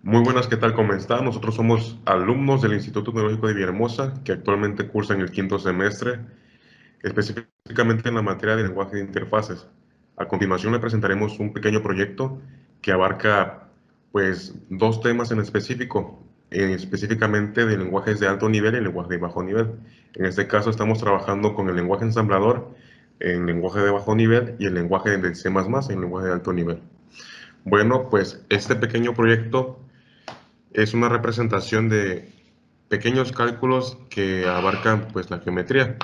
Muy buenas, ¿qué tal? ¿Cómo están? Nosotros somos alumnos del Instituto Tecnológico de Villahermosa, que actualmente cursan el quinto semestre, específicamente en la materia de lenguaje de interfaces. A continuación le presentaremos un pequeño proyecto que abarca, pues, dos temas en específico, específicamente de lenguajes de alto nivel y lenguaje de bajo nivel. En este caso estamos trabajando con el lenguaje ensamblador en lenguaje de bajo nivel y el lenguaje de C++ en lenguaje de alto nivel. Bueno, pues este pequeño proyecto es una representación de pequeños cálculos que abarcan pues la geometría.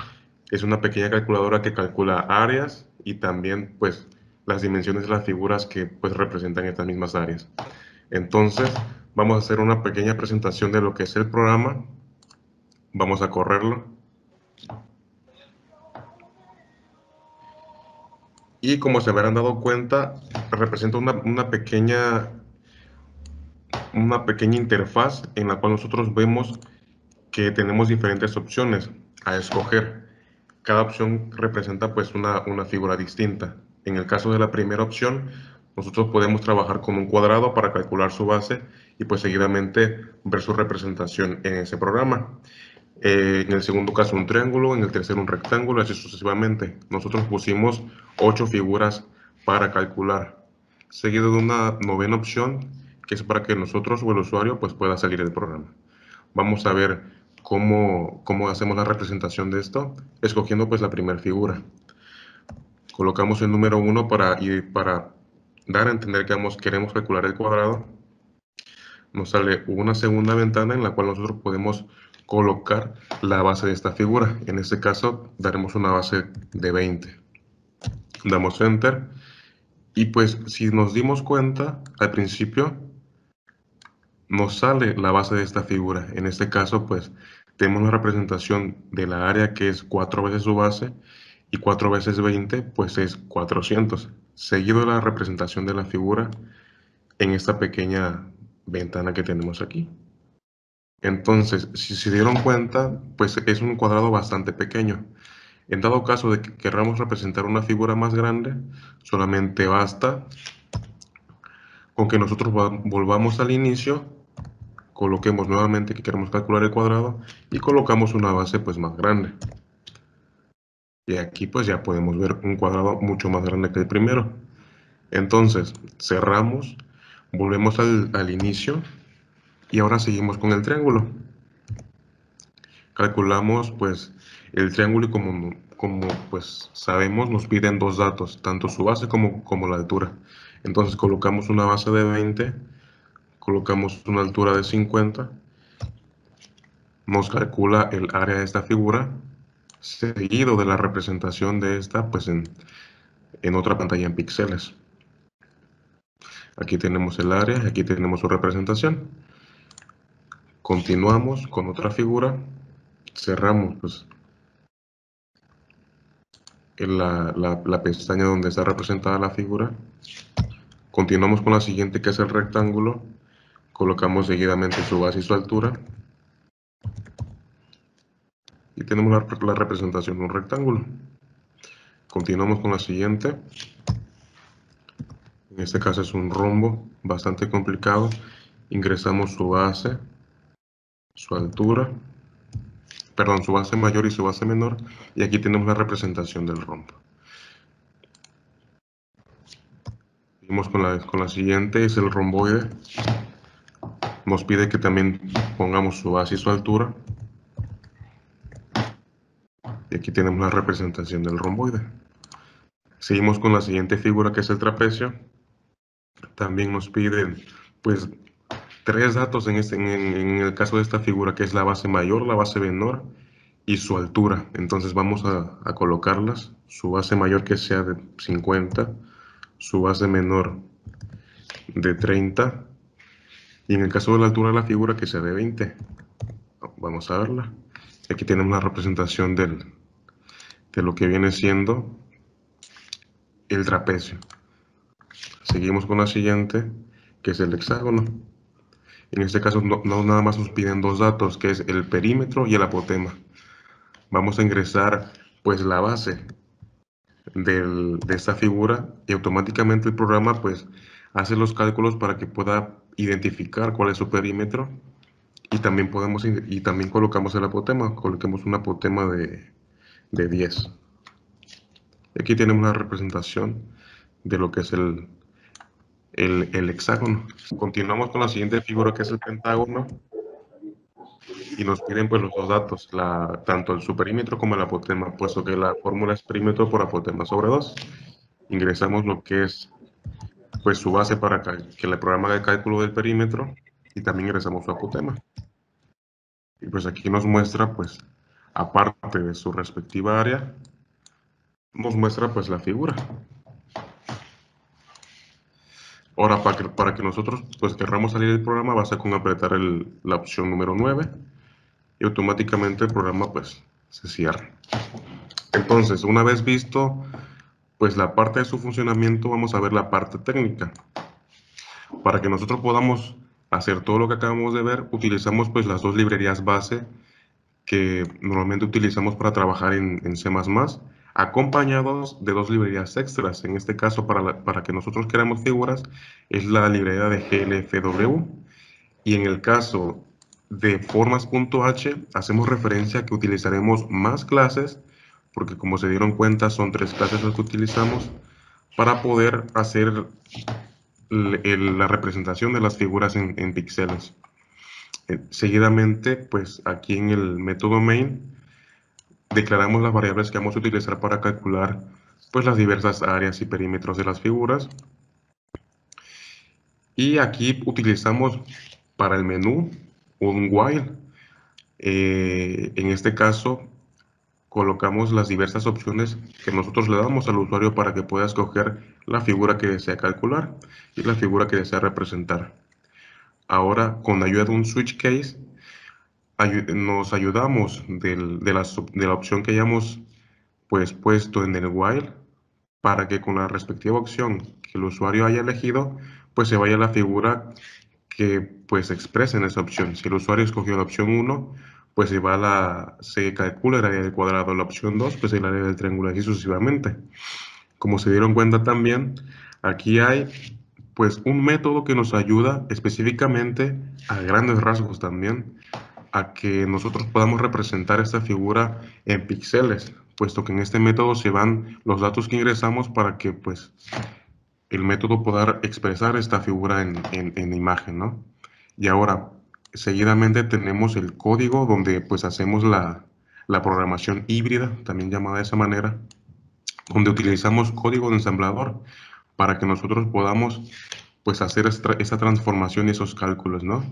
Es una pequeña calculadora que calcula áreas y también pues las dimensiones de las figuras que pues representan estas mismas áreas. Entonces vamos a hacer una pequeña presentación de lo que es el programa. Vamos a correrlo. Y como se habrán dado cuenta, representa una pequeña interfaz en la cual nosotros vemos que tenemos diferentes opciones a escoger. Cada opción representa pues una figura distinta. En el caso de la primera opción, nosotros podemos trabajar con un cuadrado para calcular su base y pues seguidamente ver su representación en ese programa. En el segundo caso un triángulo, en el tercero un rectángulo, así sucesivamente. Nosotros pusimos 8 figuras para calcular, seguido de una novena opción que es para que nosotros o el usuario pues pueda salir del programa. Vamos a ver cómo hacemos la representación de esto, escogiendo pues la primera figura. Colocamos el número 1 para dar a entender que queremos calcular el cuadrado. Nos sale una segunda ventana en la cual nosotros podemos colocar la base de esta figura. En este caso daremos una base de 20. Damos Enter y pues si nos dimos cuenta al principio nos sale la base de esta figura. En este caso, pues, tenemos la representación de la área que es 4 veces su base y 4 veces 20, pues es 400. Seguido de la representación de la figura en esta pequeña ventana que tenemos aquí. Entonces, si se dieron cuenta, pues es un cuadrado bastante pequeño. En dado caso de que queramos representar una figura más grande, solamente basta con que nosotros volvamos al inicio, coloquemos nuevamente que queremos calcular el cuadrado y colocamos una base pues más grande. Y aquí pues ya podemos ver un cuadrado mucho más grande que el primero. Entonces cerramos, volvemos al inicio y ahora seguimos con el triángulo. Calculamos pues el triángulo y como pues sabemos nos piden dos datos, tanto su base como la altura. Entonces colocamos una base de 20, colocamos una altura de 50, nos calcula el área de esta figura, seguido de la representación de esta pues en otra pantalla en píxeles. Aquí tenemos el área, aquí tenemos su representación. Continuamos con otra figura, cerramos pues en la pestaña donde está representada la figura. Continuamos con la siguiente que es el rectángulo, colocamos seguidamente su base y su altura. Y tenemos la representación de un rectángulo. Continuamos con la siguiente. En este caso es un rombo bastante complicado. Ingresamos su base, su altura, perdón, su base mayor y su base menor. Y aquí tenemos la representación del rombo. Seguimos con la siguiente, es el romboide. Nos pide que también pongamos su base y su altura. Y aquí tenemos la representación del romboide. Seguimos con la siguiente figura que es el trapecio. También nos piden pues tres datos en el caso de esta figura, que es la base mayor, la base menor y su altura. Entonces vamos a colocarlas. Su base mayor que sea de 50, su base menor de 30 y en el caso de la altura de la figura que sea de 20. Vamos a verla. Aquí tenemos la representación de lo que viene siendo el trapecio. Seguimos con la siguiente, que es el hexágono. En este caso no nada más nos piden dos datos, que es el perímetro y el apotema. Vamos a ingresar pues la base de esta figura y automáticamente el programa pues hace los cálculos para que pueda identificar cuál es su perímetro y también también colocamos el apotema, coloquemos un apotema de 10. Aquí tenemos la representación de lo que es el hexágono. Continuamos con la siguiente figura, que es el pentágono, y nos piden pues los dos datos, tanto su perímetro como el apotema, puesto que la fórmula es perímetro por apotema sobre 2. Ingresamos lo que es pues su base para que el programa haga el cálculo del perímetro, y también ingresamos su apotema. Y pues aquí nos muestra, pues, aparte de su respectiva área, nos muestra pues la figura. Ahora, para que nosotros pues querramos salir del programa, basta con apretar la opción número 9 y automáticamente el programa pues se cierra. Entonces, una vez visto pues la parte de su funcionamiento, vamos a ver la parte técnica. Para que nosotros podamos hacer todo lo que acabamos de ver, utilizamos pues las dos librerías base que normalmente utilizamos para trabajar en C++, acompañados de dos librerías extras. En este caso, para que nosotros queramos figuras, es la librería de glfw, y en el caso de formas.h, hacemos referencia a que utilizaremos más clases, porque como se dieron cuenta, son 3 clases las que utilizamos para poder hacer la representación de las figuras en píxeles. Seguidamente, pues aquí en el método main, declaramos las variables que vamos a utilizar para calcular pues las diversas áreas y perímetros de las figuras. Y aquí utilizamos para el menú un while. En este caso colocamos las diversas opciones que nosotros le damos al usuario para que pueda escoger la figura que desea calcular y la figura que desea representar. Ahora, con ayuda de un switch case, nos ayudamos de la opción que hayamos pues puesto en el while, para que con la respectiva opción que el usuario haya elegido, pues se vaya a la figura que pues expresa en esa opción. Si el usuario escogió la opción 1, pues se calcula el área del cuadrado. La opción 2, pues el área del triángulo, así sucesivamente. Como se dieron cuenta también, aquí hay pues un método que nos ayuda específicamente, a grandes rasgos también, a que nosotros podamos representar esta figura en píxeles, puesto que en este método se van los datos que ingresamos para que pues el método pueda expresar esta figura en imagen, ¿no? Y ahora, seguidamente tenemos el código donde pues hacemos la programación híbrida, también llamada de esa manera, donde utilizamos código de ensamblador para que nosotros podamos pues hacer esta transformación y esos cálculos, ¿no?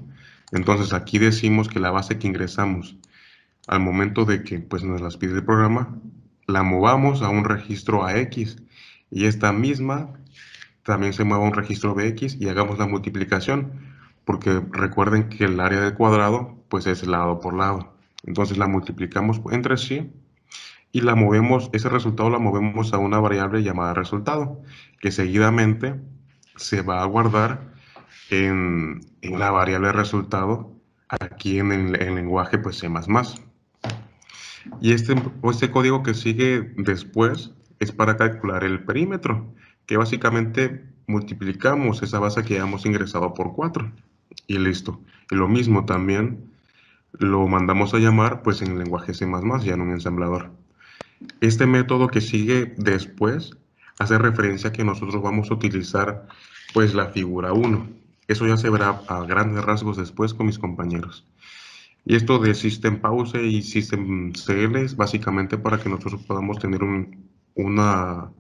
Entonces aquí decimos que la base que ingresamos al momento de que pues nos las pide el programa, la movamos a un registro AX, y esta misma también se mueva a un registro BX y hagamos la multiplicación, porque recuerden que el área del cuadrado pues es lado por lado. Entonces la multiplicamos entre sí y la movemos, ese resultado la movemos a una variable llamada resultado, que seguidamente se va a guardar en la variable resultado aquí en el lenguaje pues C++. Y este código que sigue después es para calcular el perímetro, que básicamente multiplicamos esa base que hemos ingresado por 4 y listo. Y lo mismo también lo mandamos a llamar pues en el lenguaje C++, ya en un ensamblador. Este método que sigue después hace referencia a que nosotros vamos a utilizar pues la figura 1. Eso ya se verá a grandes rasgos después con mis compañeros. Y esto de System Pause y System CL es básicamente para que nosotros podamos tener una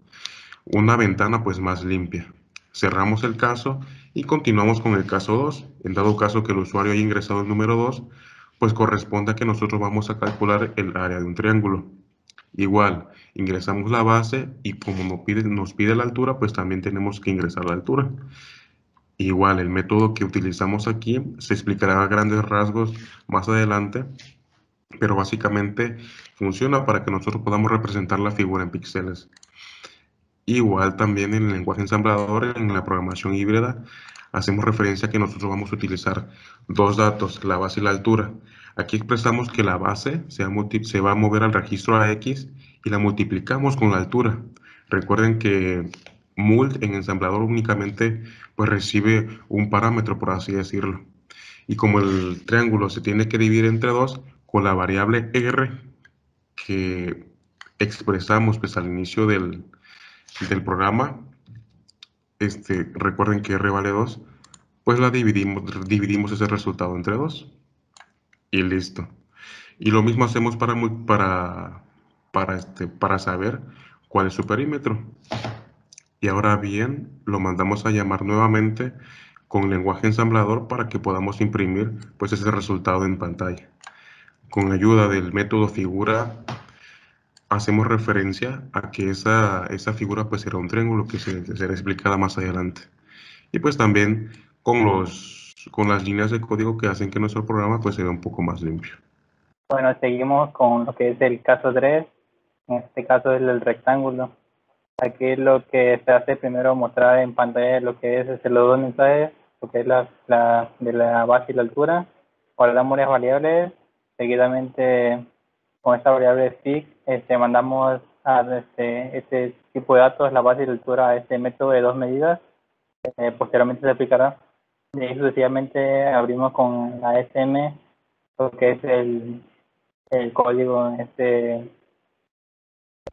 ventana pues más limpia. Cerramos el caso y continuamos con el caso 2. En dado caso que el usuario haya ingresado el número 2, pues corresponde a que nosotros vamos a calcular el área de un triángulo. Igual, ingresamos la base y como nos pide la altura, pues también tenemos que ingresar la altura. Igual, el método que utilizamos aquí se explicará a grandes rasgos más adelante, pero básicamente funciona para que nosotros podamos representar la figura en píxeles. Igual también en el lenguaje ensamblador, en la programación híbrida, hacemos referencia a que nosotros vamos a utilizar dos datos, la base y la altura. Aquí expresamos que la base se va a mover al registro AX y la multiplicamos con la altura. Recuerden que mult en ensamblador únicamente pues recibe un parámetro, por así decirlo. Y como el triángulo se tiene que dividir entre dos, con la variable R que expresamos pues al inicio del programa, recuerden que R vale 2, pues la dividimos ese resultado entre 2 y listo. Y lo mismo hacemos para saber cuál es su perímetro. Y ahora bien, lo mandamos a llamar nuevamente con lenguaje ensamblador para que podamos imprimir pues ese resultado en pantalla. Con ayuda del método figura hacemos referencia a que esa figura pues será un triángulo que será explicada más adelante. Y pues también con las líneas de código que hacen que nuestro programa pues se vea un poco más limpio. Bueno, seguimos con lo que es el caso 3. En este caso es el rectángulo. Aquí lo que se hace primero mostrar en pantalla lo que es los dos mensajes, lo que es de la base y la altura. Guardamos las variables. Seguidamente con esta variable fig mandamos a este tipo de datos, la base y la altura, a este método de dos medidas. Posteriormente se aplicará. Y ahí sucesivamente abrimos con la SM, lo que es el código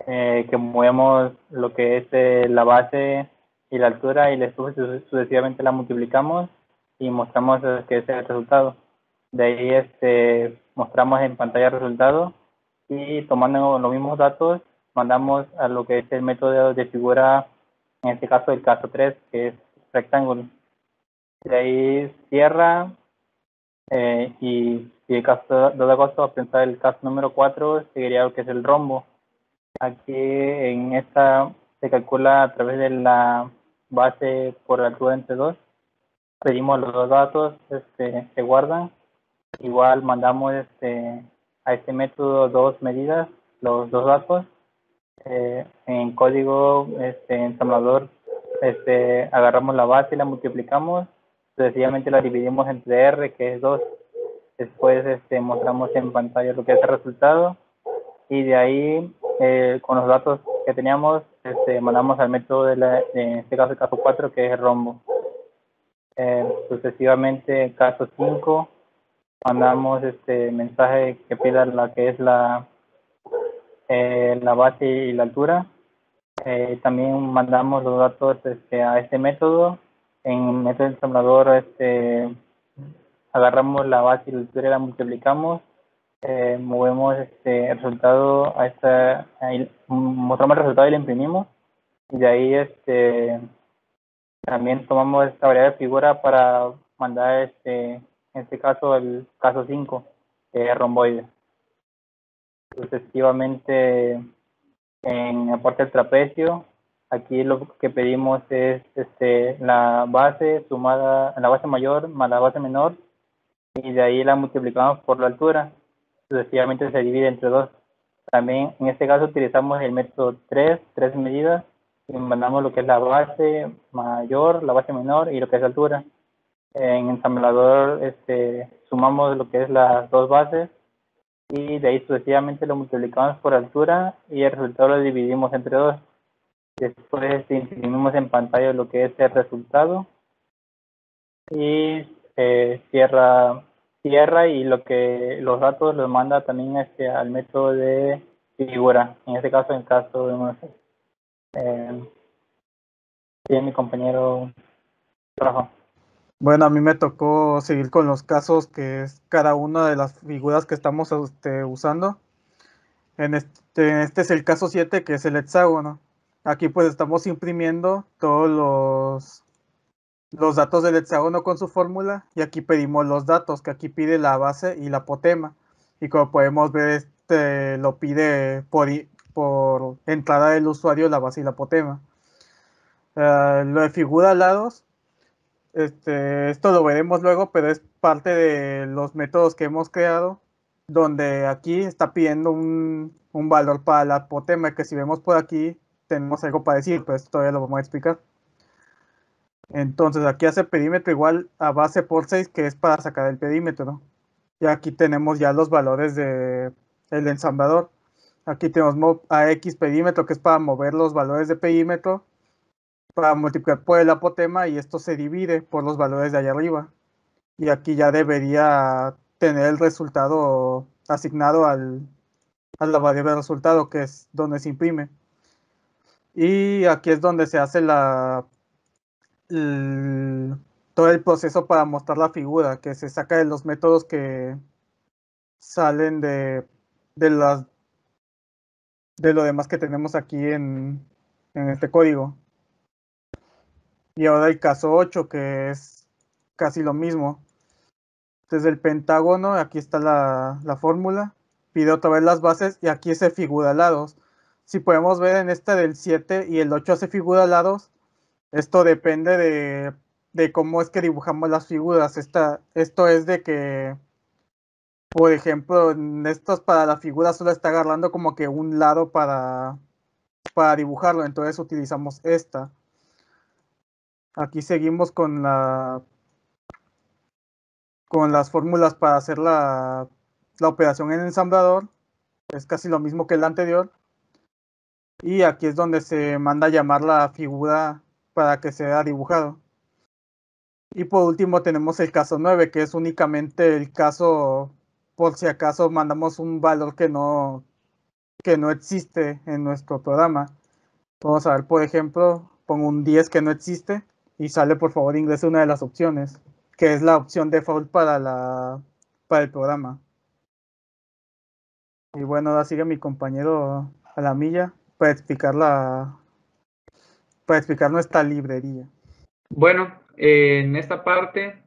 que movemos lo que es la base y la altura, y después sucesivamente la multiplicamos y mostramos que es el resultado. De ahí mostramos en pantalla el resultado, y tomando los mismos datos mandamos a lo que es el método de figura, en este caso el caso 3, que es rectángulo. De ahí cierra, y el caso 2 de agosto, a pensar el caso número 4, seguiría lo que es el rombo. Aquí en esta se calcula a través de la base por altura entre 2. Pedimos los dos datos, se guardan. Igual mandamos a este método dos medidas, los dos datos. En código ensamblador, agarramos la base y la multiplicamos. Sencillamente la dividimos entre R, que es 2. Después mostramos en pantalla lo que es el resultado, y de ahí con los datos que teníamos mandamos al método en este caso el caso 4, que es el rombo. Sucesivamente caso 5 mandamos mensaje que pida la que es la base y la altura. También mandamos los datos a este método. En el método ensamblador agarramos la base y la altura y la multiplicamos. Movemos el resultado mostramos el resultado y lo imprimimos, y de ahí también tomamos esta variable de figura para mandar en este caso el caso 5, que es romboide. Sucesivamente en la parte del trapecio, aquí lo que pedimos es la base sumada, la base mayor más la base menor, y de ahí la multiplicamos por la altura. Sucesivamente se divide entre 2. También en este caso utilizamos el método 3 medidas, y mandamos lo que es la base mayor, la base menor y lo que es la altura. En ensamblador sumamos lo que es las dos bases, y de ahí sucesivamente lo multiplicamos por altura y el resultado lo dividimos entre 2. Después imprimimos en pantalla lo que es el resultado, y cierra, y los datos los manda también al método de figura. En este caso, sí, mi compañero trabajo. Bueno, a mí me tocó seguir con los casos, que es cada una de las figuras que estamos usando. Este es el caso 7, que es el hexágono. Aquí pues estamos imprimiendo todos los datos del hexágono con su fórmula, y aquí pedimos los datos, que aquí pide la base y la apotema. Y como podemos ver, lo pide por entrada del usuario, la base y la apotema. Lo de figura lados, esto lo veremos luego, pero es parte de los métodos que hemos creado, donde aquí está pidiendo un valor para la apotema, que si vemos por aquí tenemos algo para decir, pero esto todavía lo vamos a explicar. Entonces aquí hace perímetro igual a base por 6, que es para sacar el perímetro. Y aquí tenemos ya los valores del ensamblador. Aquí tenemos AX perímetro, que es para mover los valores de perímetro. para multiplicar por el apotema y esto se divide por los valores de allá arriba. Y aquí ya debería tener el resultado asignado a la variable de resultado, que es donde se imprime. Y aquí es donde se hace todo el proceso para mostrar la figura, que se saca de los métodos que salen de lo demás que tenemos aquí en este código. Y ahora el caso 8, que es casi lo mismo. Desde el pentágono, aquí está la fórmula. Pide otra vez las bases y aquí se figura lados. Si podemos ver en esta del 7 y el 8 se figura lados, esto depende de cómo es que dibujamos las figuras. Esto es de que, por ejemplo, en estos para la figura solo está agarrando como que un lado para dibujarlo, entonces utilizamos esta. Aquí seguimos con las fórmulas para hacer la operación en ensamblador. Es casi lo mismo que el anterior. Y aquí es donde se manda a llamar la figura para que sea dibujado. Y por último tenemos el caso 9, que es únicamente el caso por si acaso mandamos un valor que no existe en nuestro programa. Vamos a ver, por ejemplo, pongo un 10 que no existe y sale, por favor, ingrese una de las opciones, que es la opción default para el programa. Y bueno, ahora sigue mi compañero a la milla para explicar nuestra librería. Bueno, en esta parte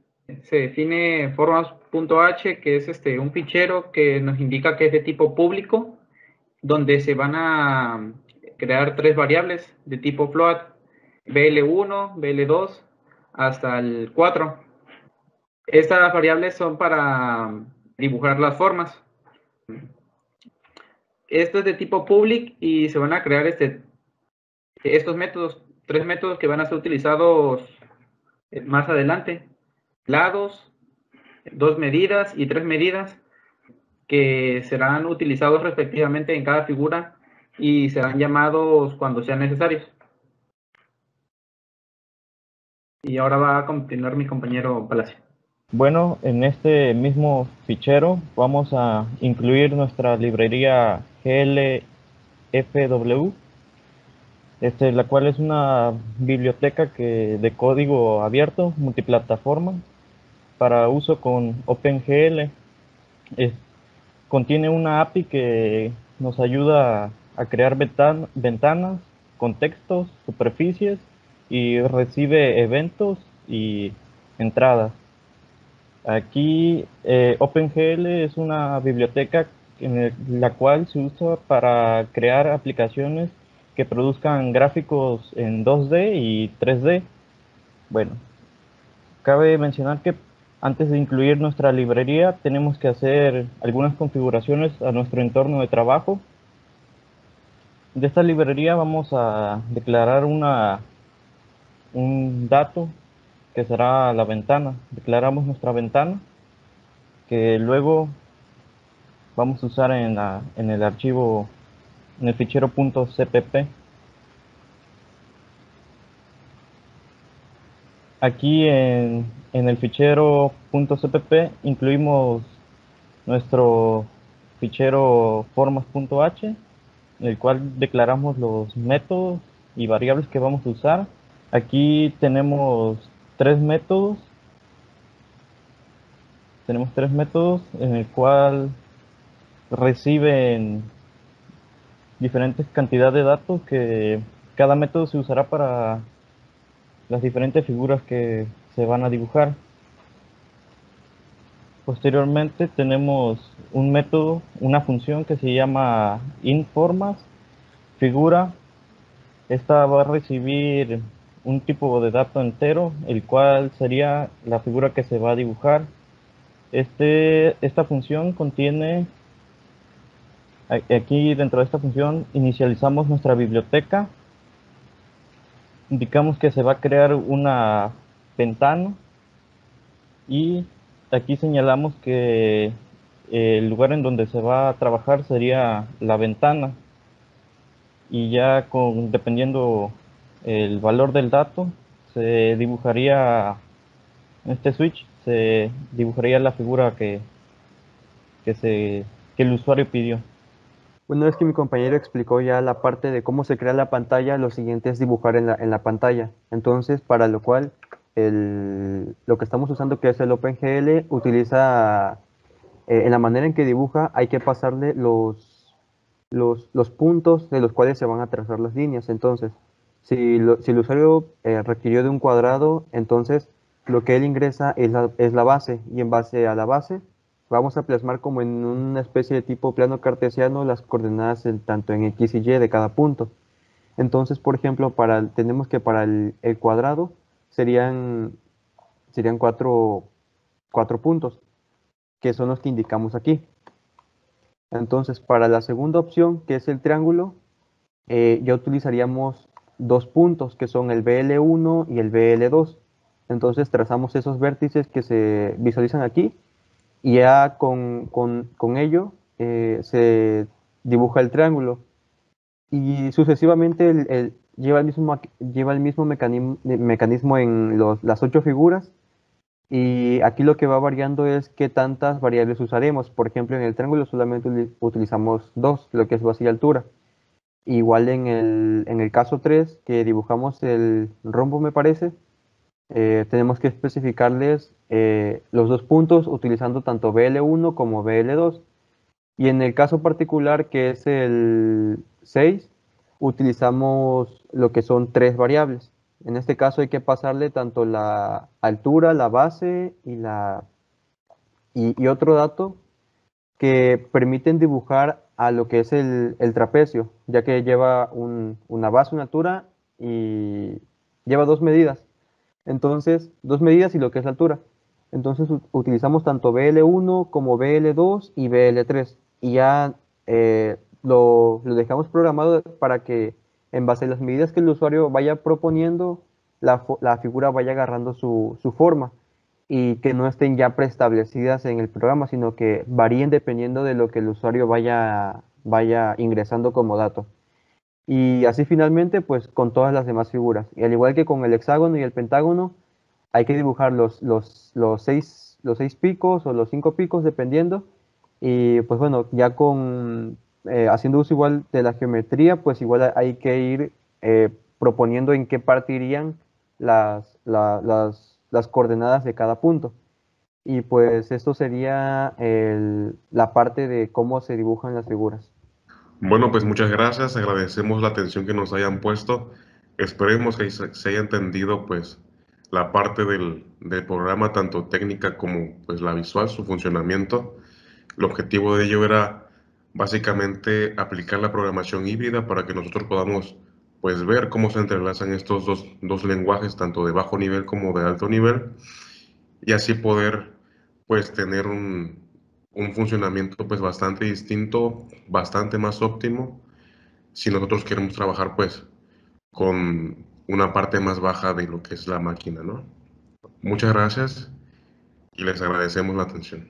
se define formas.h, que es un fichero que nos indica que es de tipo público, donde se van a crear 3 variables de tipo float, BL1, BL2, hasta el 4. Estas variables son para dibujar las formas. Esto es de tipo public y se van a crear estos métodos, 3 métodos que van a ser utilizados más adelante. Lados, 2 medidas y 3 medidas, que serán utilizados respectivamente en cada figura y serán llamados cuando sean necesarios. Y ahora va a continuar mi compañero Palacio. Bueno, en este mismo fichero vamos a incluir nuestra librería glfw, la cual es una biblioteca de código abierto, multiplataforma, para uso con OpenGL. Contiene una API que nos ayuda a crear ventanas, contextos, superficies, y recibe eventos y entradas. Aquí OpenGL es una biblioteca en la cual se usa para crear aplicaciones que produzcan gráficos en 2D y 3D. Bueno, cabe mencionar que antes de incluir nuestra librería tenemos que hacer algunas configuraciones a nuestro entorno de trabajo. De esta librería vamos a declarar un dato que será la ventana. Declaramos nuestra ventana, que luego vamos a usar en el archivo, en el fichero .cpp. Aquí en el fichero .cpp incluimos nuestro fichero formas.h, en el cual declaramos los métodos y variables que vamos a usar. Aquí tenemos 3 métodos. Tenemos 3 métodos en el cual reciben diferentes cantidades de datos, que cada método se usará para las diferentes figuras que se van a dibujar. Posteriormente tenemos un método, una función que se llama inFormas figura. Esta va a recibir un tipo de dato entero, el cual sería la figura que se va a dibujar. Esta función contiene, aquí dentro de esta función inicializamos nuestra biblioteca, indicamos que se va a crear una ventana y aquí señalamos que el lugar en donde se va a trabajar sería la ventana, y ya dependiendo el valor del dato, se dibujaría, en este switch, se dibujaría la figura que el usuario pidió. Una vez que mi compañero explicó ya la parte de cómo se crea la pantalla, lo siguiente es dibujar en la pantalla. Entonces, para lo cual, lo que estamos usando, que es el OpenGL, utiliza, en la manera en que dibuja, hay que pasarle los puntos de los cuales se van a trazar las líneas. Entonces, si el usuario requirió de un cuadrado, entonces lo que él ingresa es la base, y en base a la base vamos a plasmar como en una especie de tipo plano cartesiano las coordenadas tanto en X y Y de cada punto. Entonces, por ejemplo, tenemos que para el cuadrado serían cuatro puntos, que son los que indicamos aquí. Entonces, para la segunda opción, que es el triángulo, ya utilizaríamos dos puntos, que son el BL1 y el BL2. Entonces, trazamos esos vértices que se visualizan aquí, y ya con ello se dibuja el triángulo. Y sucesivamente lleva el mismo mecanismo en las 8 figuras. Y aquí lo que va variando es qué tantas variables usaremos. Por ejemplo, en el triángulo solamente utilizamos dos, lo que es base y altura. Igual en el caso 3, que dibujamos el rombo, me parece, tenemos que especificarles los dos puntos utilizando tanto BL1 como BL2. Y en el caso particular, que es el 6, utilizamos lo que son tres variables. En este caso hay que pasarle tanto la altura, la base y otro dato que permiten dibujar a lo que es el trapecio, ya que lleva una base, una altura, y lleva dos medidas. Entonces, dos medidas y lo que es la altura. Entonces utilizamos tanto BL1 como BL2 y BL3. Y ya lo dejamos programado para que en base a las medidas que el usuario vaya proponiendo, la figura vaya agarrando su forma, y que no estén ya preestablecidas en el programa, sino que varíen dependiendo de lo que el usuario vaya ingresando como dato. Y así finalmente, pues con todas las demás figuras. Y al igual que con el hexágono y el pentágono, hay que dibujar los seis picos o los 5 picos, dependiendo. Y pues bueno, ya haciendo uso igual de la geometría, pues igual hay que ir proponiendo en qué parte irían las coordenadas de cada punto. Y pues esto sería la parte de cómo se dibujan las figuras. Bueno, pues muchas gracias, agradecemos la atención que nos hayan puesto. Esperemos que se haya entendido pues la parte del programa, tanto técnica como pues la visual, su funcionamiento. El objetivo de ello era básicamente aplicar la programación híbrida para que nosotros podamos pues ver cómo se entrelazan estos dos lenguajes, tanto de bajo nivel como de alto nivel, y así poder pues tener un funcionamiento pues bastante distinto, bastante más óptimo, si nosotros queremos trabajar pues con una parte más baja de lo que es la máquina, ¿no? Muchas gracias y les agradecemos la atención.